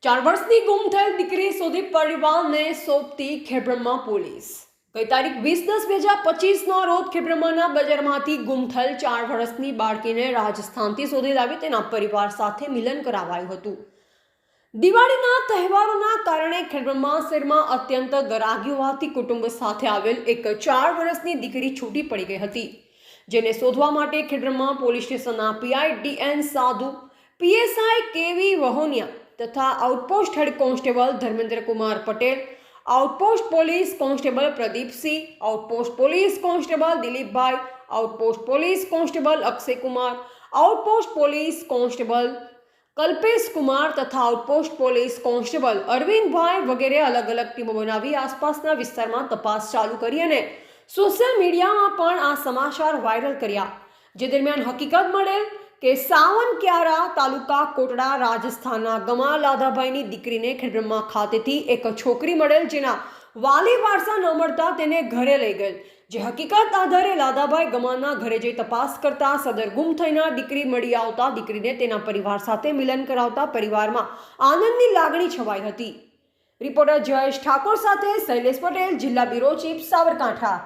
4 વર્ષની ગુમ થયેલ દીકરી શોધી પરિવારને સોંપતી ખેડબ્રહ્મા પોલીસ। ગઈ તારીખ 20/10/2025ના રોજ ખેડબ્રહ્માના બજારમાંથી ગુમ થયેલ 4 વર્ષની બાળકીને રાજસ્થાનથી શોધી લાવી તેના પરિવાર સાથે મિલન કરાવાયું હતું। દિવાળીના તહેવારોના કારણે ખેડબ્રહ્મા શહેરમાં અત્યંત ગરાગી હોવાથી કુટુંબ સાથે આવેલ એક 4 વર્ષની દીકરી છૂટી પડી ગઈ હતી, જેને શોધવા માટે ખેડબ્રહ્મા પોલીસ સ્ટેશનના PI DN Sadhu, PSI KV Vahoniya तथा outpost head constable Dharmendra Kumar Patel, outpost police constable Pradeep Singh, outpost police constable Dilip Bhai, outpost police constable Akshay Kumar, outpost police constable Kalpesh Kumar तथा आउटपोस्ट पुलिस कांस्टेबल अरविंद भाई वगैरह अलग अलग टीमों बनावी आसपासना विस्तारमां तपास चालू करी अने सोशल मीडियामां पण आ समाचार वायरल कर्या। जे दरमियान हकीकत मळेल કે સાવનક્યારા તાલુકા કોટડા રાજસ્થાનના ગમા લાધાભાઈની દીકરીને ખેડબ્રહ્મા ખાતેથી એક છોકરી મળેલ, જેના વાલી વારસા ન મળતા તેને ઘરે લઈ ગયેલ। જે હકીકત આધારે લાધાભાઈ ગમાના ઘરે જઈ તપાસ કરતા સદર ગુમ થનાર દીકરી મળી આવતા દીકરીને તેના પરિવાર સાથે મિલન કરાવતા પરિવારમાં આનંદની લાગણી છવાઈ હતી। રિપોર્ટર જયેશ ઠાકોર સાથે શૈલેષ પટેલ, જિલ્લા બ્યુરો ચીફ, સાબરકાંઠા।